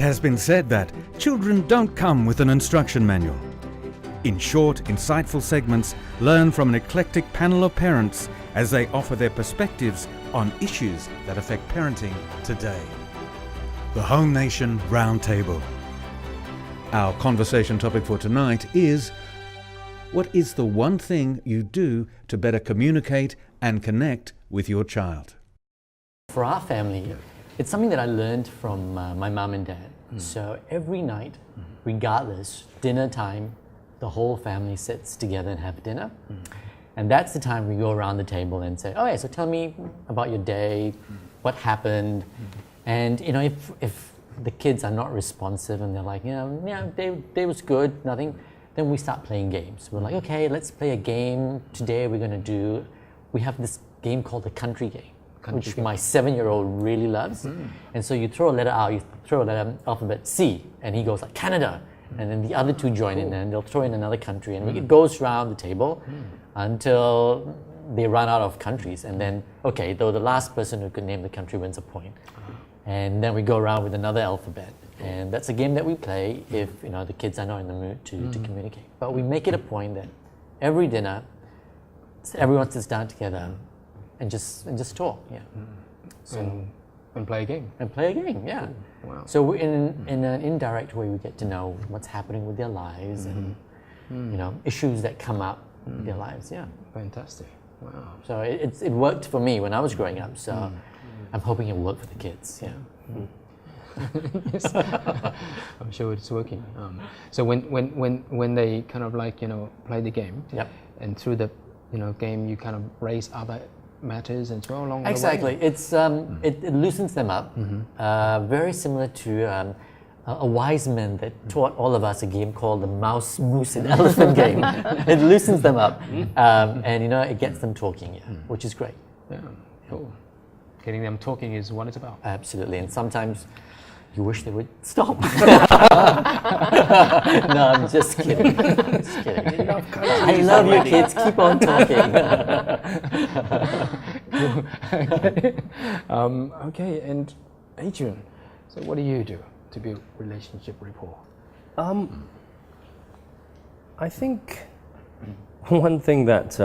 has been said that children don't come with an instruction manual. In short, insightful segments, learn from an eclectic panel of parents as they offer their perspectives on issues that affect parenting today. The Home Nation RoundTable. Our conversation topic for tonight is: what is the one thing you do to better communicate and connect with your child? For our family, it's something that I learned from my mum and dad. So every night, regardless, dinner time, the whole family sits together and have dinner. And that's the time we go around the table and say, oh yeah, so tell me about your day, what happened. And you know, if the kids are not responsive and they're like, day was good, nothing, then we start playing games. We're like, okay, let's play a game. Today we have this game called the country game, which my 7-year-old really loves. And so you throw a letter out, you throw a letter, alphabet C, and he goes like Canada. And then the other two join in and they'll throw in another country. And it goes around the table until they run out of countries. And then, okay, though the last person who could name the country wins a point. And then we go around with another alphabet. And that's a game that we play if the kids are not in the mood to communicate. But we make it a point that every dinner, everyone sits down together and just talk. Yeah. So and play a game. And play a game, yeah. Wow. So in an indirect way, we get to know what's happening with their lives and issues that come up in their lives. Yeah. Fantastic. Wow. So it worked for me when I was growing up. So I'm hoping it will work for the kids. Yeah. Yes. I'm sure it's working. So when they kind of like play the game, and through the game you kind of raise other matters and so along exactly. the way. It's it loosens them up. Very similar to a wise man that taught all of us a game called the mouse, moose, and elephant game. It loosens them up, and it gets them talking, which is great. Yeah, cool. Getting them talking is what it's about. Absolutely, and sometimes you wish they would stop. No, I'm just kidding. Just kidding. I love you kids. Keep on talking. Okay, and Adrian, so what do you do to build relationship rapport? I think one thing that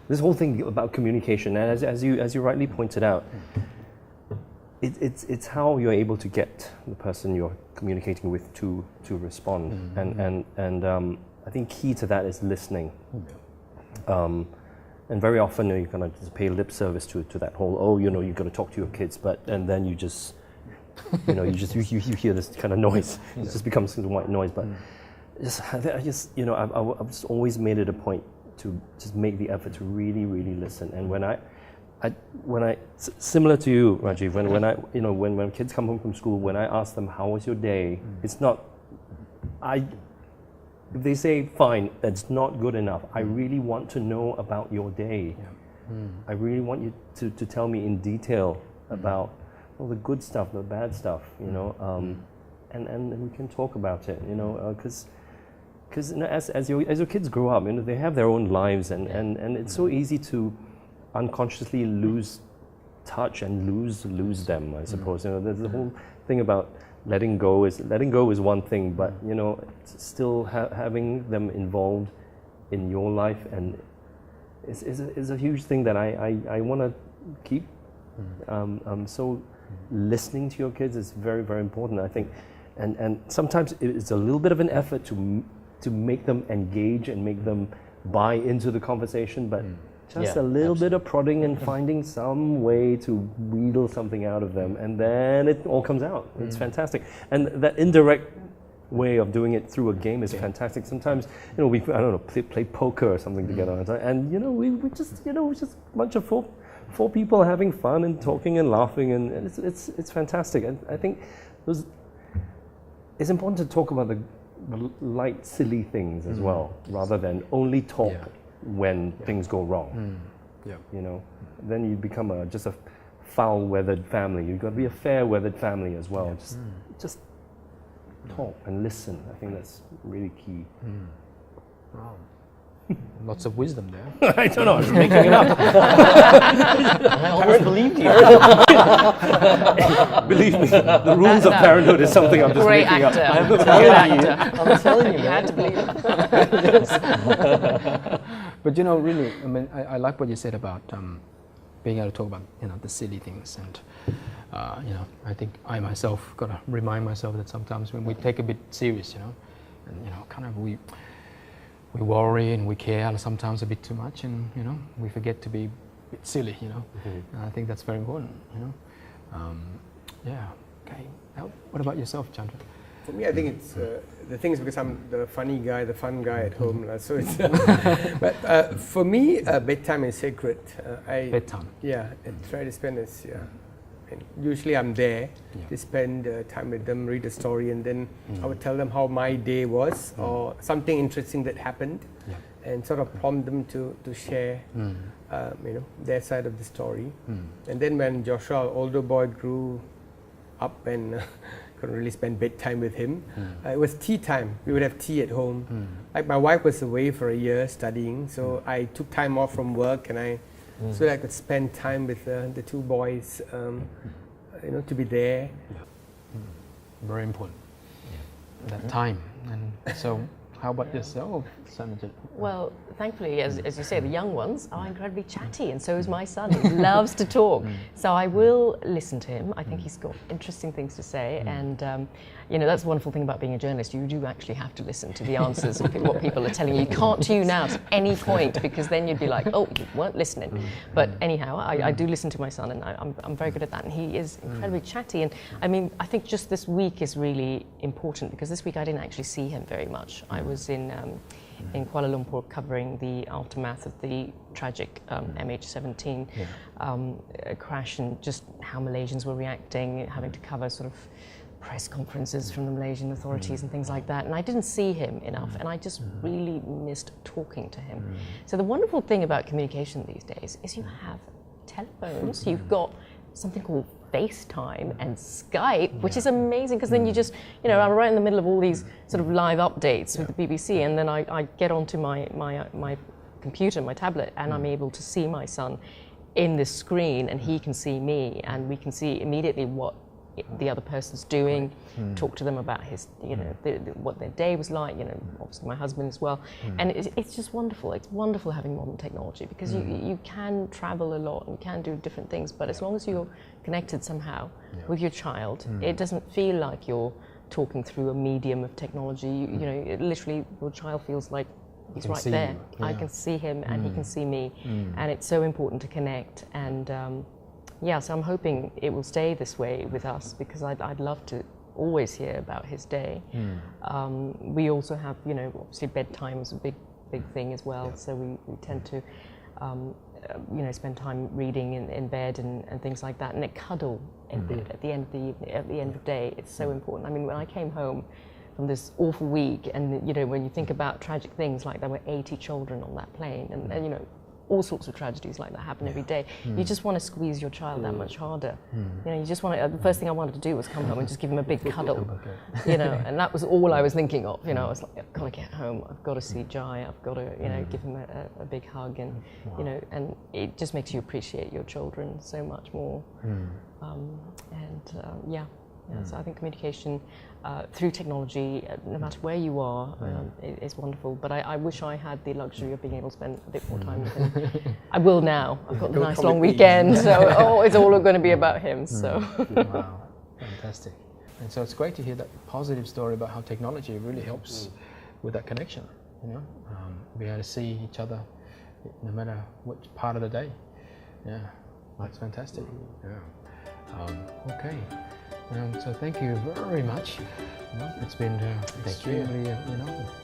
this whole thing about communication, and as you rightly pointed out, it's how you're able to get the person you're communicating with to respond, and I think key to that is listening. And very often you kind of just pay lip service to that whole you've got to talk to your kids, and then you just you hear this kind of noise. It just becomes this white noise. But I've just always made it a point to just make the effort to really listen. And when I similar to you, Rajiv, when kids come home from school, when I ask them how was your day, it's not if they say fine, that's not good enough. I really want to know about your day. I really want you to tell me in detail about all the good stuff, the bad stuff, and we can talk about it, because as your kids grow up, they have their own lives, and it's so easy to unconsciously lose touch and lose them, I suppose. There's the whole thing about letting go is one thing, but it's still having them involved in your life, and is a huge thing that I want to keep. So listening to your kids is very, very important, I think, and sometimes it's a little bit of an effort to make them engage and make them buy into the conversation, but just a little bit of prodding and finding some way to wheedle something out of them, and then it all comes out. It's fantastic. And that indirect way of doing it through a game is fantastic. Sometimes, we play poker or something together, and we just a bunch of four people having fun and talking and laughing, and it's fantastic. And I think it's important to talk about the light, silly things as well, rather than only talk when things go wrong. Then you become just a foul-weathered family. You've got to be a fair-weathered family as well. Just talk and listen. I think that's really key. Wow. lots of wisdom there. I don't know, I was making it up. I almost believed you. Believe me, the rules of parenthood is something I'm just Great making actor. up. I'm Good telling you. actor. I'm telling you, You had man. to believe it. But you know, really, I mean, I like what you said about being able to talk about, you know, the silly things, and you know, I think I myself got to remind myself that sometimes when we take a bit serious, you know, and you know, kind of we worry and we care sometimes a bit too much, and you know, we forget to be a bit silly, you know. And I think that's very important, you know. Yeah. Okay. Now, what about yourself, Chandran? For me, I think it's the thing is because I'm the funny guy, the fun guy at home. So it's but for me, bedtime is sacred. Bedtime. Yeah, I try to spend this. Yeah, and usually I'm there to spend time with them, read a story, and then I would tell them how my day was or something interesting that happened, and sort of prompt them to share, you know, their side of the story. And then when Joshua, our older boy, grew up and couldn't really spend bedtime with him. It was tea time. We would have tea at home. Like my wife was away for a year studying, so I took time off from work, and so that I could spend time with the two boys. You know, to be there. Very important. That time. And so, how about yourself, Sharanjit? Well, thankfully, as you say, the young ones are incredibly chatty, and so is my son. He loves to talk. So I will listen to him. I think he's got interesting things to say, and you know, that's the wonderful thing about being a journalist. You do actually have to listen to the answers of what people are telling you. You can't tune out at any point, because then you'd be like, oh, you weren't listening. But anyhow, I do listen to my son, and I'm very good at that. And he is incredibly chatty. And I mean, I think just this week is really important, because this week I didn't actually see him very much. I was in Kuala Lumpur covering the aftermath of the tragic MH17 crash, and just how Malaysians were reacting, having to cover sort of press conferences from the Malaysian authorities and things like that. And I didn't see him enough, and I just really missed talking to him. So the wonderful thing about communication these days is you have telephones, you've got something called FaceTime and Skype, which is amazing, because then you just, you know, I'm right in the middle of all these sort of live updates with the BBC, and then I get onto my computer, my tablet, and I'm able to see my son in this screen, and he can see me, and we can see immediately what the other person's doing, talk to them about his, you know, what their day was like, you know, obviously my husband as well. And it's just wonderful. It's wonderful having modern technology, because you can travel a lot and can do different things, but as long as you're connected somehow with your child, it doesn't feel like you're talking through a medium of technology. You know, literally your child feels like he's right there. I can see him and he can see me, and it's so important to connect. And yeah, so I'm hoping it will stay this way with us, because I'd love to always hear about his day. We also have, you know, obviously bedtime is a big thing as well. So we tend to, you know, spend time reading in bed and things like that. And a cuddle at the end of the evening, at the end of the day, it's so important. I mean, when I came home from this awful week, and you know, when you think about tragic things like there were 80 children on that plane, and you know, all sorts of tragedies like that happen every day. You just want to squeeze your child that much harder. You know, you just want to, the first thing I wanted to do was come home and just give him a big cuddle, you know, and that was all I was thinking of. You know, I was like, I've got to get home, I've got to see Jai, I've got to, you know, give him a big hug, and, you know, and it just makes you appreciate your children so much more. So I think communication through technology, no matter where you are, is wonderful. But I wish I had the luxury of being able to spend a bit more time with him. I will now. I've got the nice long weekend, so it's all going to be about him. So. Wow, fantastic. And so it's great to hear that positive story about how technology really helps with that connection. You know, be able to see each other no matter which part of the day. Yeah, that's fantastic. Yeah. Okay. So thank you very much. You know, it's been extremely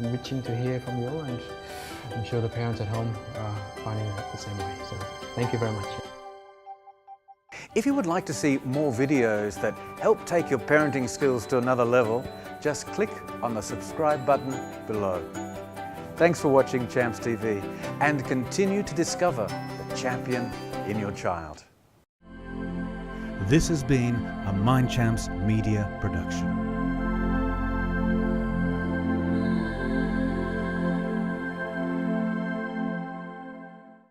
enriching to hear from you, and I'm sure the parents at home are finding it the same way. So thank you very much. If you would like to see more videos that help take your parenting skills to another level, just click on the subscribe button below. Thanks for watching ChampsTV, and continue to discover the champion in your child. This has been a Mind Champs Media production.